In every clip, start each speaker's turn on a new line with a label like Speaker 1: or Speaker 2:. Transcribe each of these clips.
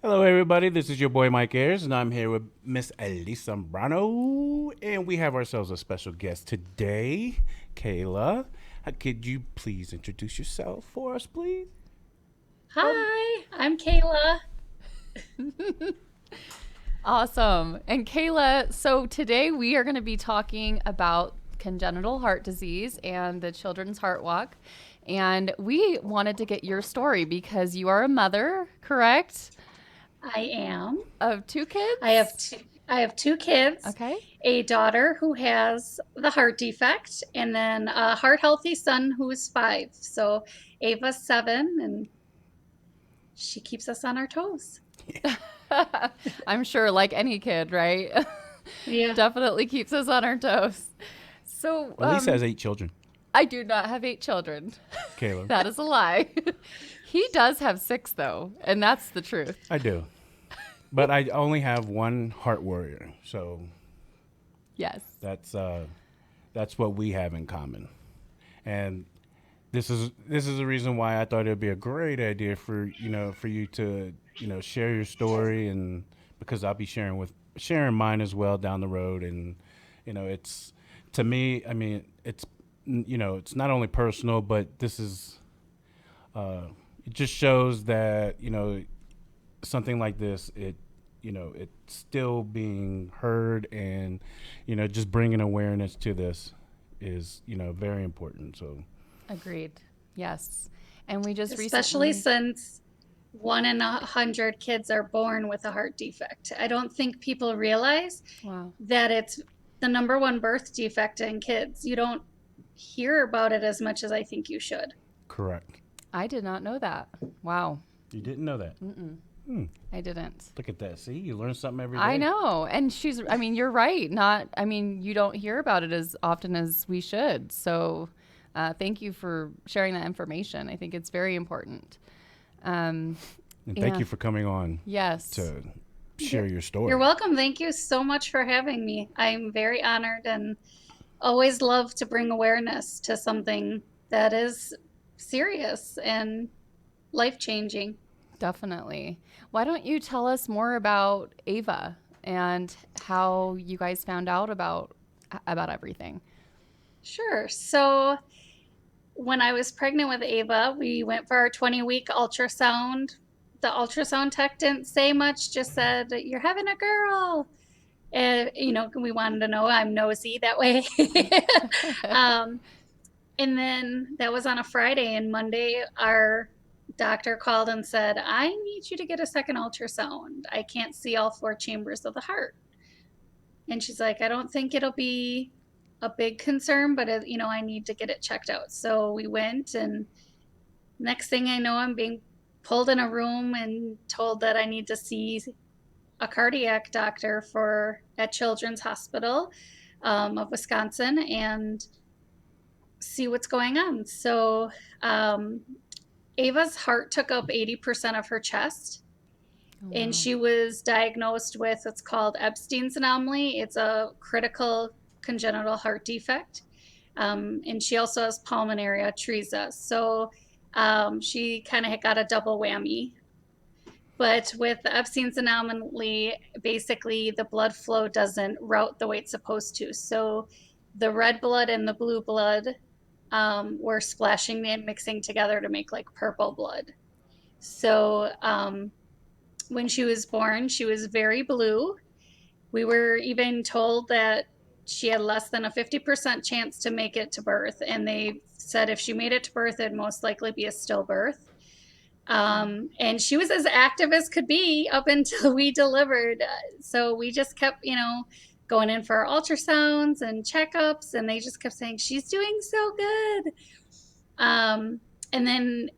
Speaker 1: Hello, everybody. This is your boy Mike Ayers, and I'm here with Miss Elise Zambrano, and we have ourselves a special guest today, Cayla. Could you please introduce yourself for us, please?
Speaker 2: Hi, I'm Cayla.
Speaker 3: Awesome. And Kayla, so today we are going to be talking about congenital heart disease and the Children's Heart Walk. And we wanted to get your story because you are a mother, correct?
Speaker 2: I am.
Speaker 3: Of two
Speaker 2: I have
Speaker 3: kids?
Speaker 2: two, I have two kids,
Speaker 3: Okay.
Speaker 2: a daughter who has the heart defect, and then a heart healthy son who is 5. So Ava's 7, and she keeps us on our toes.
Speaker 3: I'm sure, like any kid, right?
Speaker 2: Yeah.
Speaker 3: Definitely keeps us on our toes. So,
Speaker 1: Elise has 8 children.
Speaker 3: I do not have 8 children.
Speaker 1: Cayla,
Speaker 3: That is a lie. He does have 6, though, and that's the truth.
Speaker 1: I do, but I only have one heart warrior, so
Speaker 3: Yes.
Speaker 1: that's uh, that's what we have in common. And this is the reason why I thought it'd be a great idea for you to share your story, and because I'll be sharing mine as well down the road. And it's, to me, I mean, it's not only personal, but this is uh, it just shows that something like this, it's still being heard, and just bringing awareness to this is very important. So
Speaker 3: Agreed. Yes. And we just
Speaker 2: Especially
Speaker 3: recently,
Speaker 2: since 1 in 100 kids are born with a heart defect. I don't think people realize
Speaker 3: wow.
Speaker 2: that it's the number one birth defect in kids. You don't hear about it as much as I think you should.
Speaker 1: correct.
Speaker 3: I did not know that. Wow.
Speaker 1: You didn't know that?
Speaker 3: Mm-mm.
Speaker 1: Hmm.
Speaker 3: I didn't.
Speaker 1: Look at that. See, you learn something every
Speaker 3: I
Speaker 1: day.
Speaker 3: know. And I mean, you're right. You don't hear about it as often as we should. So thank you for sharing that information. I think it's very important. Um,
Speaker 1: And thank
Speaker 3: yeah.
Speaker 1: you for coming on
Speaker 3: Yes.
Speaker 1: to share
Speaker 2: You're,
Speaker 1: your
Speaker 2: you're
Speaker 1: story.
Speaker 2: welcome. Thank you so much for having me. I'm very honored and always love to bring awareness to something that is serious and life changing.
Speaker 3: Definitely. Why don't you tell us more about Ava and how you guys found out about everything?
Speaker 2: Sure. So, when I was pregnant with Ava, we went for our 20-week ultrasound. The ultrasound tech didn't say much, just said, "You're having a girl." And, we wanted to know. I'm nosy that way. um, And then that was on a Friday, and Monday, our doctor called and said, "I need you to get a second ultrasound. I can't see all 4 chambers of the heart." And she's like, "I don't think it'll be a big concern, but I need to get it checked out." So we went, and next thing I know, I'm being pulled in a room and told that I need to see a cardiac doctor for at Children's Hospital of Wisconsin and see what's going on. So um, Ava's heart took up 80% of her chest,
Speaker 3: Oh,
Speaker 2: and
Speaker 3: wow.
Speaker 2: she was diagnosed with what's called Epstein's anomaly. It's a critical congenital heart defect. And she also has pulmonary atresia. So she kind of got a double whammy. But with the Epstein's anomaly, basically the blood flow doesn't route the way it's supposed to. So the red blood and the blue blood were splashing and mixing together to make like purple blood. So when she was born, she was very blue. We were even told that she had less than a 50% chance to make it to birth. And they said if she made it to birth, it'd most likely be a stillbirth. And she was as active as could be up until we delivered. So we just kept, going in for our ultrasounds and checkups, and they just kept saying, "She's doing so good." Um, and then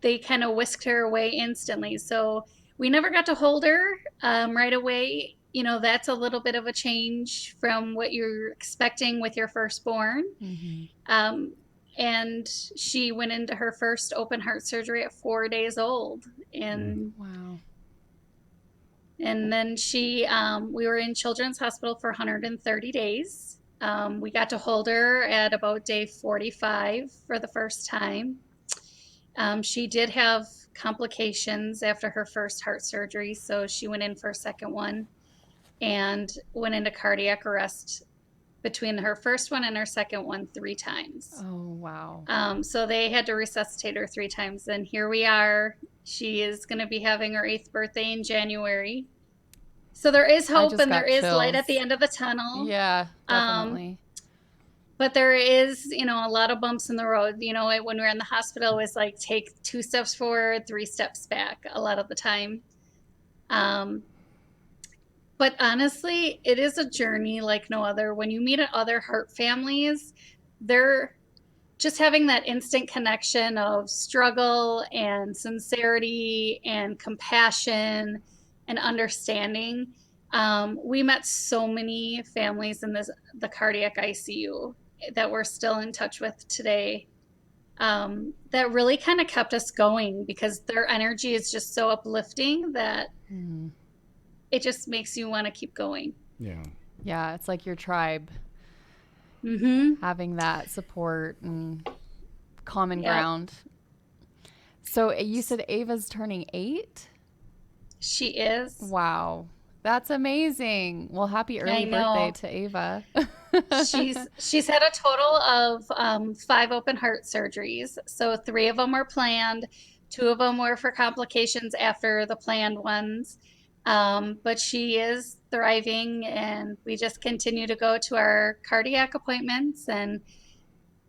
Speaker 2: they kind of whisked her away instantly. So we never got to hold her right away. That's a little bit of a change from what you're expecting with your firstborn.
Speaker 3: Mm-hmm.
Speaker 2: Um, and she went into her first open heart surgery at 4 days old.
Speaker 1: Mm.
Speaker 3: Wow.
Speaker 2: And then we were in Children's Hospital for 130 days. We got to hold her at about day 45 for the first time. She did have complications after her first heart surgery, so she went in for a second one and went into cardiac arrest between her first one and her second one 3 times.
Speaker 3: Oh, wow.
Speaker 2: So they had to resuscitate her 3 times, and here we are. She is going to be having her 8th birthday in January. So there is
Speaker 3: I
Speaker 2: hope
Speaker 3: just
Speaker 2: and there
Speaker 3: got
Speaker 2: is light at
Speaker 3: chills.
Speaker 2: the end of the tunnel.
Speaker 3: Yeah,
Speaker 2: Um,
Speaker 3: definitely.
Speaker 2: but there is, a lot of bumps in the road. When we were in the hospital, it was like take 2 steps forward, 3 steps back a lot of the time. Um, but honestly, it is a journey like no other. When you meet other heart families, they're just having that instant connection of struggle and sincerity and compassion and understanding. We met so many families in the cardiac ICU that we're still in touch with today. That really kind of kept us going because their energy is just so uplifting that
Speaker 3: Mm.
Speaker 2: it just makes you want to keep going.
Speaker 1: Yeah.
Speaker 3: Yeah, it's like your tribe
Speaker 2: Mm-hmm.
Speaker 3: having that support and common
Speaker 2: Yep.
Speaker 3: ground. So you said Ava's turning 8?
Speaker 2: She is.
Speaker 3: Wow. That's amazing. Well, happy early birthday
Speaker 2: know.
Speaker 3: to Ava.
Speaker 2: She's had a total of 5 open heart surgeries. So 3 of them were planned, 2 of them were for complications after the planned ones. But she is thriving, and we just continue to go to our cardiac appointments. And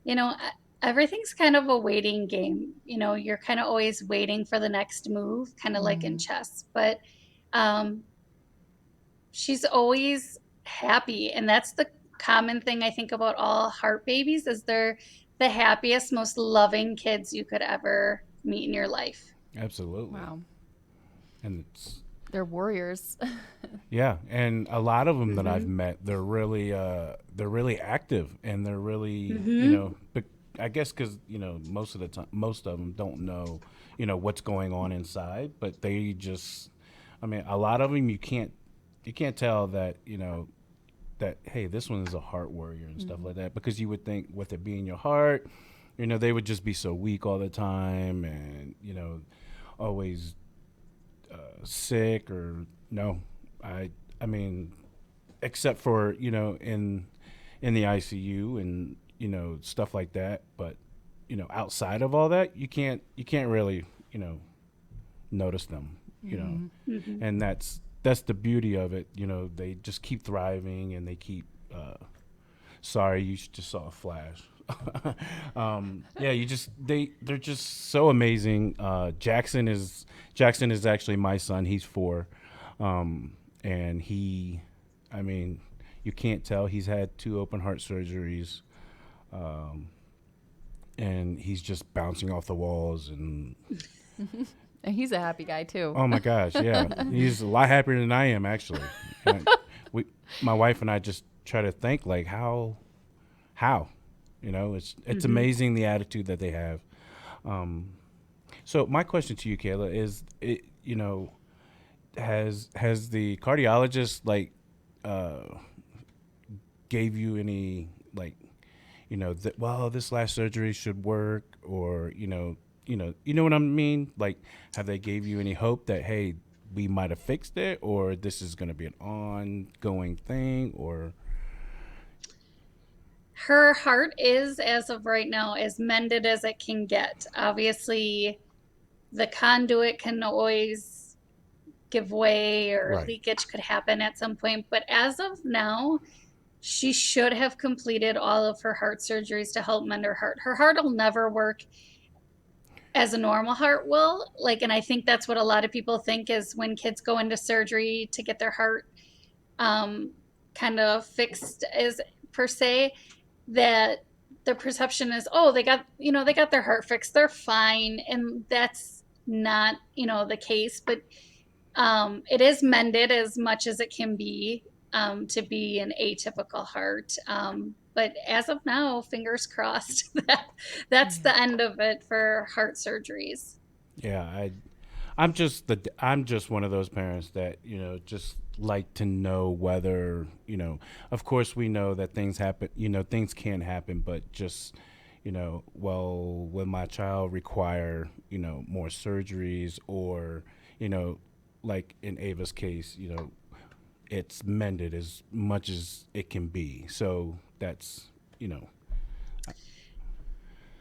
Speaker 2: you know, e- everything's kind of a waiting game. You're kind of always waiting for the next move, kind of like in
Speaker 3: Mm.
Speaker 2: chess. But um, she's always happy, and that's the common thing I think about all heart babies is they're the happiest, most loving kids you could ever meet in your life.
Speaker 1: Absolutely.
Speaker 3: Wow.
Speaker 1: And it's
Speaker 3: They're warriors.
Speaker 1: yeah, and a lot of them that I've
Speaker 2: Mm-hmm.
Speaker 1: met, they're really active, and they're really,
Speaker 2: Mm-hmm.
Speaker 1: but I guess because most of the time, most of them don't know, what's going on inside, but they just, I mean, a lot of them you can't tell that that hey, this one is a heart warrior and stuff
Speaker 3: Mm.
Speaker 1: like that, because you would think with it being your heart, they would just be so weak all the time, and always sick or no. I I mean, except for in the ICU and stuff like that. But outside of all that, you can't really notice them.
Speaker 3: Mm.
Speaker 2: Mm-hmm.
Speaker 1: And that's the beauty of it. They just keep thriving and they keep. Sorry, you just saw a flash. Yeah, they're just so amazing. Jackson is actually my son. He's 4, and I mean, you can't tell he's had 2 open heart surgeries, um, and he's just bouncing off the walls. And
Speaker 3: And he's a happy guy too.
Speaker 1: oh my gosh, yeah, he's a lot happier than I am actually. And we, my wife and I, just try to think like how, it's
Speaker 2: Mm-hmm.
Speaker 1: amazing the attitude that they have. Um, so my question to you, Cayla, is has the cardiologist like uh, gave you any like that, well, this last surgery should work, or you know what I mean, like have they gave you any hope that hey, we might have fixed it, or this is going to be an ongoing thing, or
Speaker 2: Her heart is, as of right now, as mended as it can get. Obviously, the conduit can always give way or
Speaker 1: right,
Speaker 2: leakage could happen at some point. But as of now, she should have completed all of her heart surgeries to help mend her heart. Her heart will never work as a normal heart will. And I think that's what a lot of people think is when kids go into surgery to get their heart um, kind of fixed, is per se, that the perception is, oh, they got their heart fixed, they're fine, and that's not the case. But it is mended as much as it can be to be an atypical heart. But as of now, fingers crossed that that's
Speaker 3: Yeah.
Speaker 2: the end of it for heart surgeries.
Speaker 1: yeah, I'm just one of those parents that just like to know whether of course we know that things happen, things can happen, but just well, will my child require, more surgeries, or, you know, like in Ava's case, it's mended as much as it can be. So that's, you know,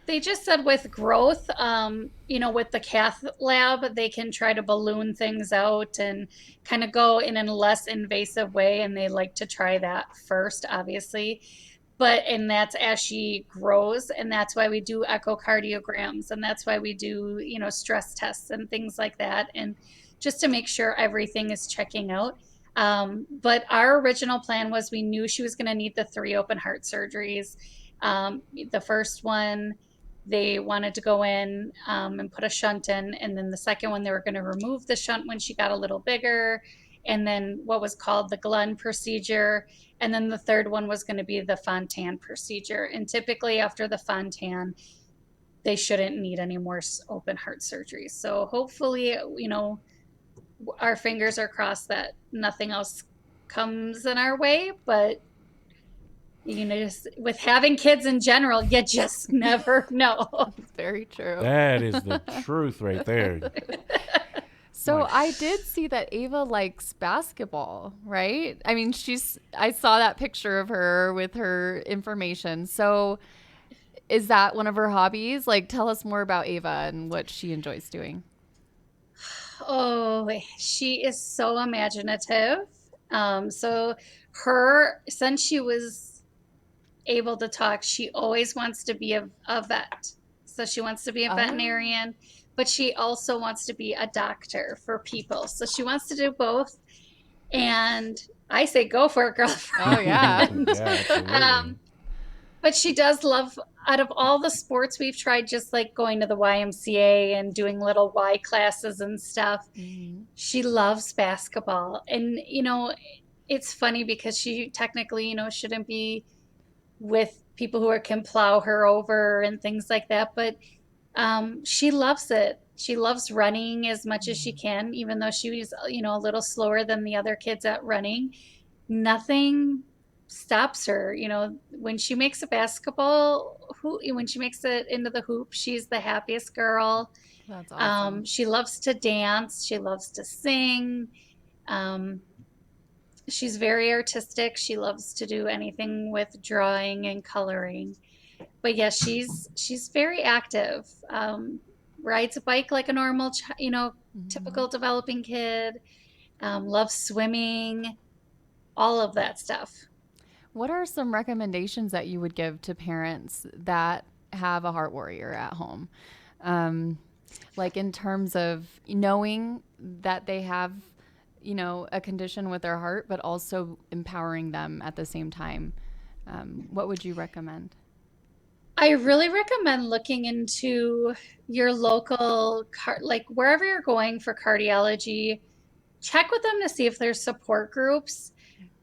Speaker 2: They just said with growth, with the cath lab, they can try to balloon things out and kind of go in a less invasive way. And they like to try that first, obviously. And that's as she grows. And that's why we do echocardiograms. And that's why we do, stress tests and things like that. And just to make sure everything is checking out. But our original plan was we knew she was going to need the 3 open heart surgeries. The first one, they wanted to go in and put a shunt in. And then the second one, they were going to remove the shunt when she got a little bigger. And then what was called the Glenn procedure. And then the third one was going to be the Fontan procedure. And typically after the Fontan, they shouldn't need any more open heart surgery. So hopefully, our fingers are crossed that nothing else comes in our way. But just with having kids in general, you just never know.
Speaker 3: It's very true.
Speaker 1: that is the truth right there.
Speaker 3: So
Speaker 1: Like,
Speaker 3: I did see that Ava likes basketball, right? I mean, I saw that picture of her with her information. So is that one of her hobbies? Like, tell us more about Ava and what she enjoys doing.
Speaker 2: Oh, she is so imaginative. So since she was able to talk, she always wants to be a vet. So she wants to be a
Speaker 3: Oh,
Speaker 2: veterinarian, but she also wants to be a doctor for people. So she wants to do both. And I say, go for it,
Speaker 3: oh yeah.
Speaker 2: girlfriend.
Speaker 1: yeah, absolutely.
Speaker 2: um, but she does love, out of all the sports we've tried, just like going to the YMCA and doing little Y classes and stuff,
Speaker 3: Mhm.
Speaker 2: she loves basketball. And, it's funny because she technically, shouldn't be with people who can plow her over and things like that. But she loves it. She loves running as much as she can, even though she was, a little slower than the other kids at running. Nothing stops her. When she makes a when she makes it into the hoop, she's the happiest girl.
Speaker 3: That's awesome.
Speaker 2: She loves to dance. She loves to sing. Um, she's very artistic. She loves to do anything with drawing and coloring. But yeah, she's very active. Rides a bike like a normal,
Speaker 3: Mhm.
Speaker 2: typical developing kid. Loves swimming, all of that stuff.
Speaker 3: What are some recommendations that you would give to parents that have a heart warrior at home? Um, like in terms of knowing that they have, a condition with their heart, but also empowering them at the same time. What would you recommend?
Speaker 2: I really recommend looking into your local, like wherever you're going for cardiology, check with them to see if there's support groups.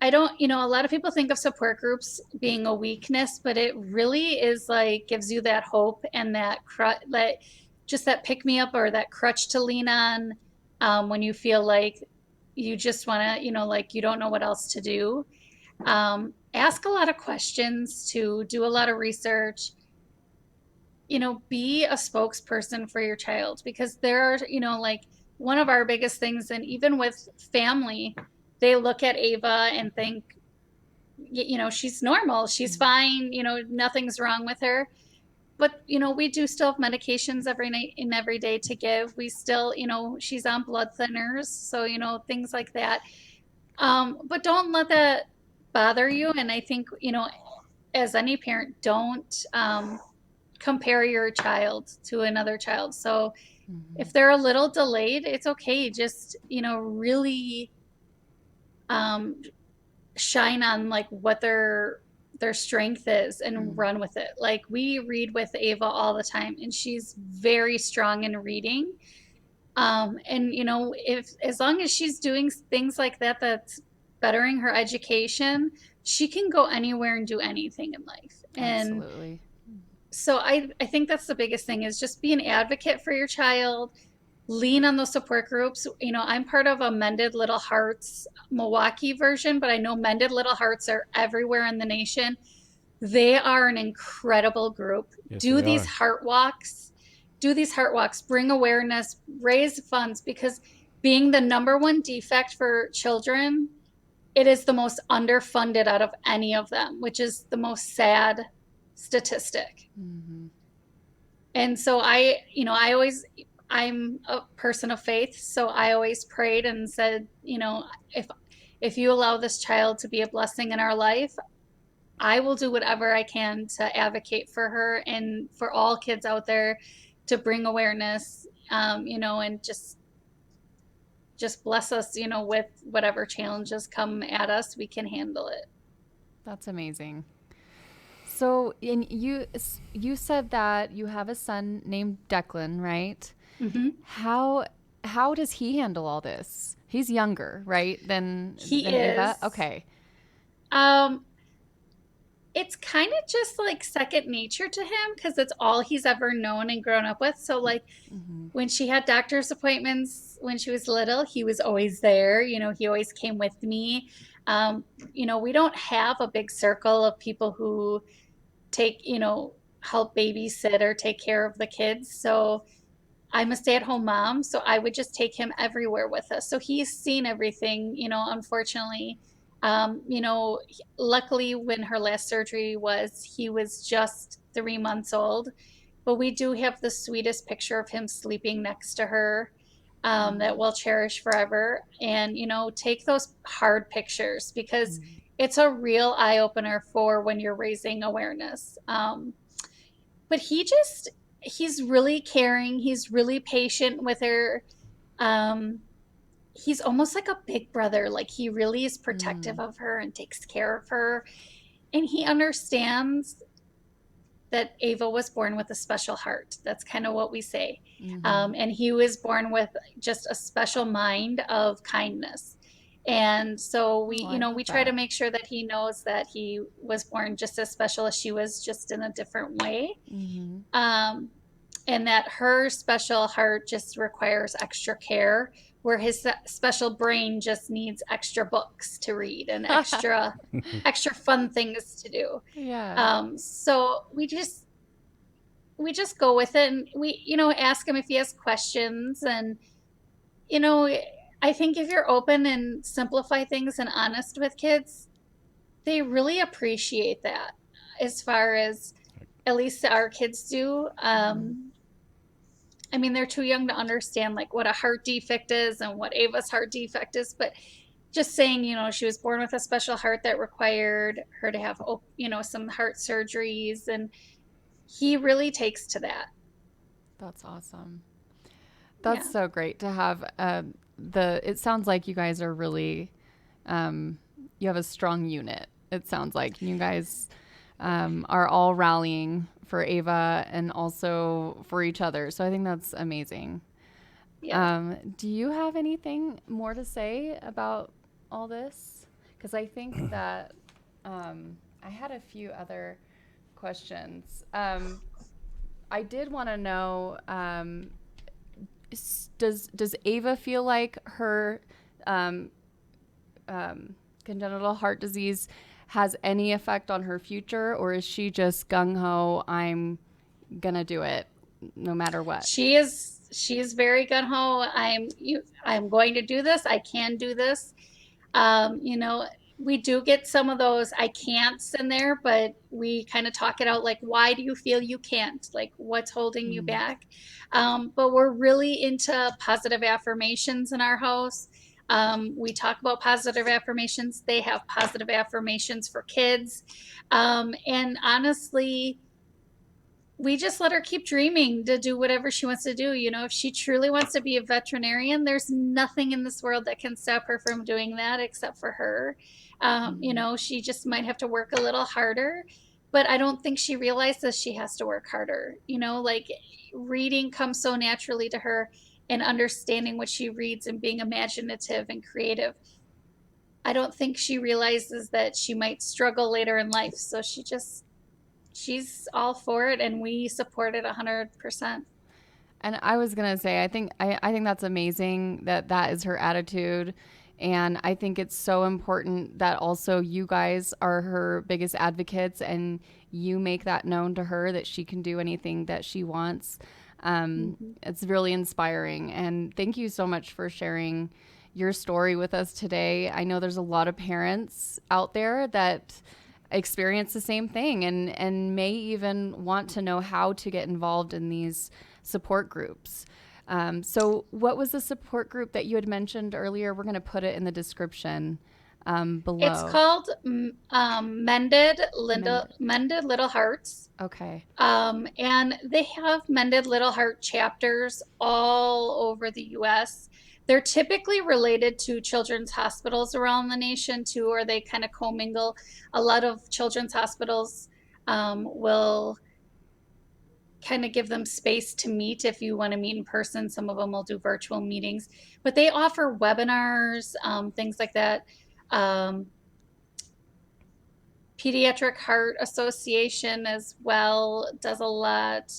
Speaker 2: I don't, a lot of people think of support groups being a weakness, but it really is like gives you that hope and that just that pick me up or that crutch to lean on when you feel like you just want to, like you don't know what else to do. Ask a lot of questions, to do a lot of research, be a spokesperson for your child, because there are, like one of our biggest things, and even with family, they look at Ava and think, she's normal, she's fine, nothing's wrong with her. But, we do still have medications every night and every day to give. We still, she's on blood thinners. So, things like that. But don't let that bother you. And I think, as any parent, don't compare your child to another child. So
Speaker 3: Mm-hmm.
Speaker 2: if they're a little delayed, it's okay. Just, really um, shine on like what their strength is and
Speaker 3: Mm-hmm.
Speaker 2: run with it. Like we read with Ava all the time, and she's very strong in reading. And if as long as she's doing things like that, that's bettering her education, she can go anywhere and do anything in life. And
Speaker 3: Absolutely.
Speaker 2: so I think that's the biggest thing, is just be an advocate for your child. Lean on those support groups. I'm part of a Mended Little Hearts Milwaukee version, but I know Mended Little Hearts are everywhere in the nation. They are an incredible group.
Speaker 1: Yes,
Speaker 2: Do
Speaker 1: they
Speaker 2: these
Speaker 1: are.
Speaker 2: heart walks, do these heart walks, bring awareness, raise funds, because being the number one defect for children, it is the most underfunded out of any of them, which is the most sad statistic.
Speaker 3: Mm-hmm.
Speaker 2: And so I'm a person of faith, so I always prayed and said, if you allow this child to be a blessing in our life, I will do whatever I can to advocate for her and for all kids out there to bring awareness, and just bless us, with whatever challenges come at us, we can handle it.
Speaker 3: That's amazing. So, and you said that you have a son named Declan, right?
Speaker 2: Hmm.
Speaker 3: How does he handle all this? He's younger, right?
Speaker 2: He
Speaker 3: Than Ava.
Speaker 2: is.
Speaker 3: Okay.
Speaker 2: Um, it's kind of just like second nature to him because it's all he's ever known and grown up with. So, like,
Speaker 3: Mm-hmm.
Speaker 2: when she had doctor's appointments when she was little, he was always there. He always came with me. We don't have a big circle of people who take, help babysit or take care of the kids. So I'm a stay-at-home mom, so I would just take him everywhere with us. So he's seen everything, unfortunately. Luckily, when her last surgery was, he was just 3 months old. But we do have the sweetest picture of him sleeping next to her, that we'll cherish forever. And, take those hard pictures because
Speaker 3: Mm-hmm.
Speaker 2: it's a real eye opener for when you're raising awareness. But he's really caring. He's really patient with her. Um, he's almost like a big brother. Like he really is
Speaker 3: Mm-hmm.
Speaker 2: protective of her and takes care of her. And he understands that Ava was born with a special heart. That's kind of what we say.
Speaker 3: Mm-hmm.
Speaker 2: And he was born with just a special mind of kindness. And so
Speaker 3: Oh,
Speaker 2: we,
Speaker 3: I love
Speaker 2: we try to
Speaker 3: that.
Speaker 2: make sure that he knows that he was born just as special as she was, just in a different way.
Speaker 3: Mm-hmm.
Speaker 2: Um, and that her special heart just requires extra care, where his special brain just needs extra books to read and extra fun things to do.
Speaker 3: Yeah.
Speaker 2: So we just go with it, and we ask him if he has questions. And you know I think if you're open and simplify things and honest with kids, they really appreciate that, as far as at least our kids do.
Speaker 3: Mm-hmm.
Speaker 2: I mean, they're too young to understand like what a heart defect is and what Ava's heart defect is, but just saying, she was born with a special heart that required her to have, some heart surgeries, and he really takes to that.
Speaker 3: That's awesome.
Speaker 2: Yeah.
Speaker 3: That's so great to have. It sounds like you guys are really, you have a strong unit. It sounds like you guys are all rallying for Ava and also for each other. So I think that's amazing.
Speaker 2: Yeah.
Speaker 3: Do you have anything more to say about all this? Because I think that I had a few other questions. I did want to know, does Ava feel like her um, congenital heart disease has any effect on her future, or is she just gung ho? I'm gonna do it no matter what.
Speaker 2: She is very gun ho. I'm going to do this. I can do this. Um, you know, we do get some of those I can'ts in there, but we kind of talk it out, like, why do you feel you can't? Like, what's holding you
Speaker 3: Mm,
Speaker 2: back? But we're really into positive affirmations in our house. We talk about positive affirmations. They have positive affirmations for kids. And honestly, we just let her keep dreaming to do whatever she wants to do. If she truly wants to be a veterinarian, there's nothing in this world that can stop her from doing that except for her.
Speaker 3: mm,
Speaker 2: She just might have to work a little harder, but I don't think she realizes she has to work harder. Like, reading comes so naturally to her, and understanding what she reads and being imaginative and creative. I don't think she realizes that she might struggle later in life. So she's all for it, and we support it 100%.
Speaker 3: And I was gonna say, I think that's amazing that that is her attitude, And I think it's so important that also you guys are her biggest advocates and you make that known to her that she can do anything that she wants. It's really inspiring. And thank you so much for sharing your story with us today. I know there's a lot of parents out there that experience the same thing and may even want to know how to get involved in these support groups. So what was the support group that you had mentioned earlier? We're going to put it in the description below.
Speaker 2: It's called
Speaker 3: Mended.
Speaker 2: Mended Little Hearts.
Speaker 3: Okay.
Speaker 2: And they have Mended Little Heart chapters all over the US. They're typically related to children's hospitals around the nation too, or they kind of commingle. A lot of children's hospitals will kind of give them space to meet if you want to meet in person. Some of them will do virtual meetings, but they offer webinars, things like that. Pediatric Heart Association as well does a lot.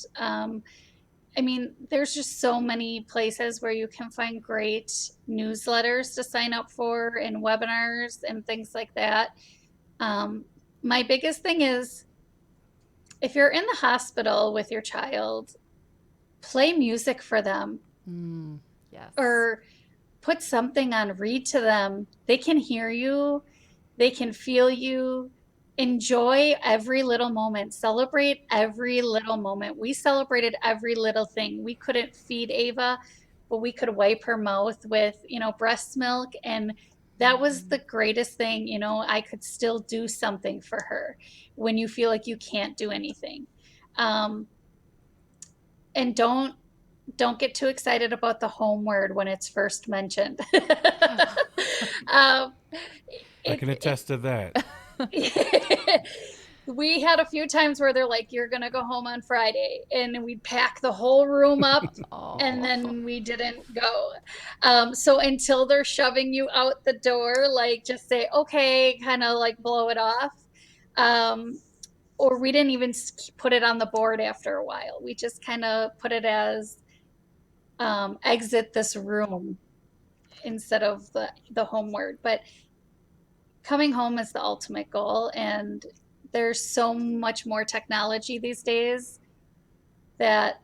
Speaker 2: I mean, there's just so many places where you can find great newsletters to sign up for and webinars and things like that. My biggest thing is if you're in the hospital with your child, play music for them.
Speaker 3: Yes.
Speaker 2: Or put something on, read to them. They can hear you, they can feel you. Enjoy every little moment, celebrate every little moment. We celebrated every little thing. We couldn't feed Ava, but we could wipe her mouth with, breast milk. And that was the greatest thing. I could still do something for her when you feel like you can't do anything. And don't get too excited about the home word when it's first mentioned. um,
Speaker 1: I can attest to that.
Speaker 2: We had a few times where they're like, you're going to go home on Friday. And we'd pack the whole room up and then we didn't go. So until they're shoving you out the door, like just say, okay, kind of like blow it off. Or we didn't even put it on the board after a while. We just kind of put it as exit this room instead of the home word. But coming home is the ultimate goal, and there's so much more technology these days that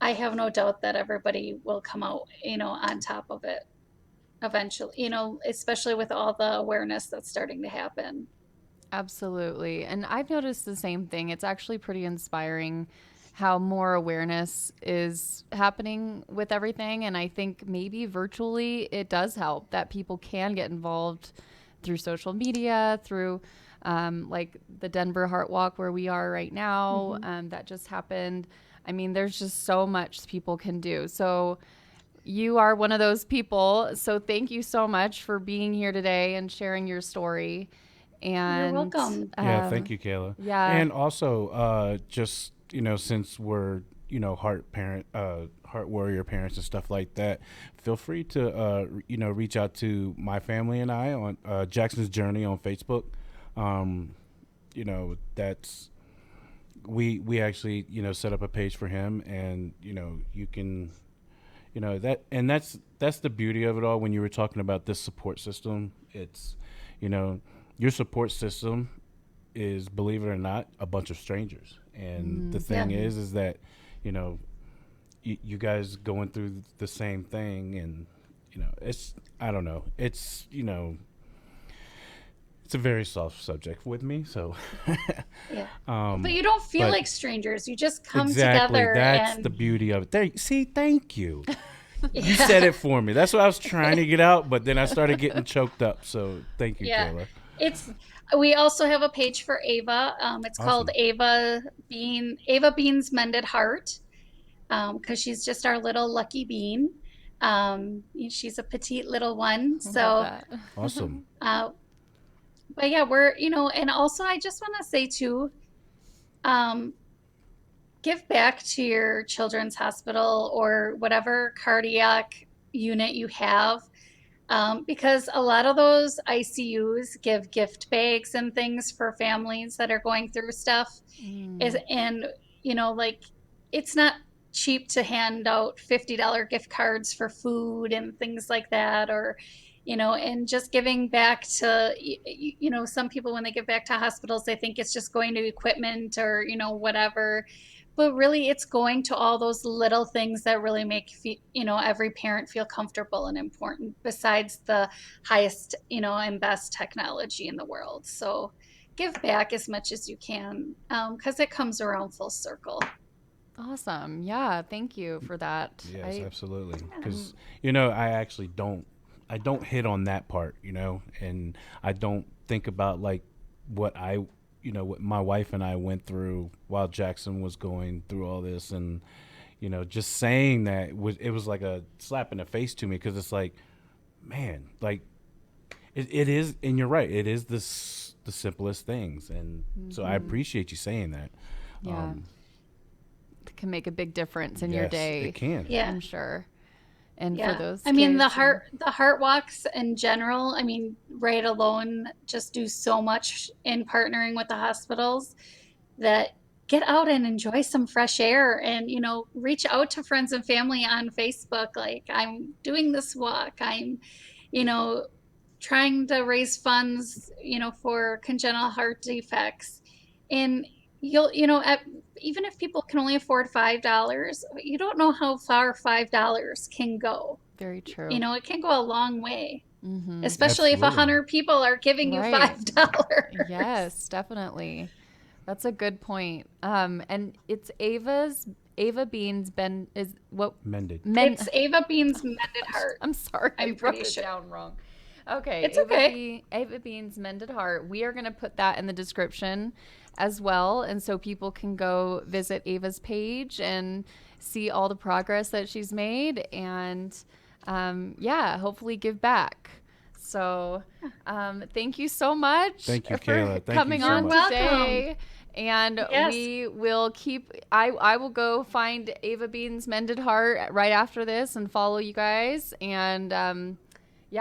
Speaker 2: I have no doubt that everybody will come out, on top of it eventually, especially with all the awareness that's starting to happen.
Speaker 3: Absolutely. And I've noticed the same thing. It's actually pretty inspiring how more awareness is happening with everything. And I think maybe virtually it does help that people can get involved through social media, through like the Denver Heart Walk where we are right now. That just happened. I mean, there's just so much people can do. So you are one of those people. So thank you so much for being here today and sharing your story. And
Speaker 2: You're welcome.
Speaker 1: Yeah, thank you, Cayla.
Speaker 3: Yeah.
Speaker 1: And also, just since we're heart warrior parents and stuff like that, feel free to reach out to my family and I on Jackson's Journey on Facebook. That's we actually set up a page for him, and you can that's the beauty of it all. When you were talking about this support system, it's your support system is, believe it or not, a bunch of strangers. And the thing is that, you guys going through the same thing, and, it's, I don't know, it's, it's a very soft subject with me. So,
Speaker 2: yeah. But you don't feel like strangers. You just come together.
Speaker 1: That's the beauty of it. There, see, thank you. You said it for me. That's what I was trying to get out, but then I started getting choked up. So thank you, Cayla.
Speaker 2: We also have a page for Ava. It's called Ava Bean's Mended Heart, because she's just our little lucky bean. She's a petite little one. So
Speaker 1: awesome.
Speaker 2: But yeah, we're and also I just want to say too, give back to your children's hospital or whatever cardiac unit you have. Because a lot of those ICUs give gift bags and things for families that are going through stuff. And like, it's not cheap to hand out $50 gift cards for food and things like that, or and just giving back to, some people when they give back to hospitals, they think it's just going to equipment or, whatever. But really, it's going to all those little things that really make, every parent feel comfortable and important besides the highest, and best technology in the world. So give back as much as you can, because it comes around full circle.
Speaker 3: Awesome. Yeah. Thank you for that.
Speaker 1: Yes, absolutely. Because I actually I don't hit on that part, and I don't think about like what what my wife and I went through while Jackson was going through all this, and just saying that it was like a slap in the face to me, because it's like, man, like it is, and you're right, it is the simplest things, and so I appreciate you saying that.
Speaker 3: Yeah. It can make a big difference in your
Speaker 1: Yes,
Speaker 3: day.
Speaker 1: it can.
Speaker 2: Yeah.
Speaker 3: I'm sure. And
Speaker 2: Yeah.
Speaker 3: for those
Speaker 2: I mean,
Speaker 3: kids
Speaker 2: the heart walks in general, I mean, right alone just do so much in partnering with the hospitals, that get out and enjoy some fresh air, and, reach out to friends and family on Facebook. Like, I'm doing this walk. I'm, you know, trying to raise funds, for congenital heart defects. And you'll, even if people can only afford $5, you don't know how far $5 can go.
Speaker 3: Very true.
Speaker 2: It can go a long way, especially if
Speaker 1: Absolutely.
Speaker 2: 100 people are giving you
Speaker 3: Right.
Speaker 2: $5.
Speaker 3: Yes, definitely. That's a good point. And it's Ava Beans is what
Speaker 1: Mended.
Speaker 2: It's Ava Beans Mended Heart.
Speaker 3: I'm sorry, I
Speaker 2: I'm
Speaker 3: wrote
Speaker 2: pretty
Speaker 3: it
Speaker 2: sure.
Speaker 3: down wrong. Okay,
Speaker 2: It's okay.
Speaker 3: Ava Beans Mended Heart. We are going to put that in the description as well, and so people can go visit Ava's page and see all the progress that she's made, and hopefully give back. So, thank you so much.
Speaker 1: Thank you,
Speaker 3: for
Speaker 1: Cayla. Thank you
Speaker 3: coming
Speaker 1: so
Speaker 3: on
Speaker 1: much.
Speaker 3: today. And
Speaker 2: Yes.
Speaker 3: we will keep. I will go find Ava Beans Mended Heart right after this and follow you guys. And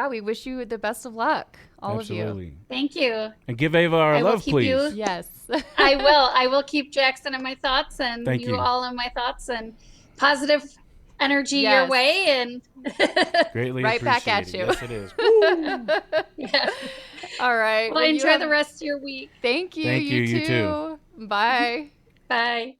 Speaker 3: we wish you the best of luck, all of you.
Speaker 1: Absolutely.
Speaker 2: Thank you.
Speaker 1: And give Ava our
Speaker 2: I will
Speaker 1: love,
Speaker 2: keep
Speaker 1: please.
Speaker 2: you-
Speaker 3: Yes.
Speaker 2: I will. I will keep Jackson in my thoughts, and
Speaker 1: Thank you.
Speaker 2: all in my thoughts, and positive energy
Speaker 3: Yes.
Speaker 2: your way. And
Speaker 1: Greatly
Speaker 3: Right back at
Speaker 1: appreciated.
Speaker 3: you.
Speaker 1: Yes, it is.
Speaker 2: yeah.
Speaker 3: All right.
Speaker 2: Well,
Speaker 3: you
Speaker 2: enjoy
Speaker 3: have-
Speaker 2: the rest of your week.
Speaker 3: Thank you.
Speaker 1: Thank you, you
Speaker 3: too. Bye.
Speaker 2: Bye.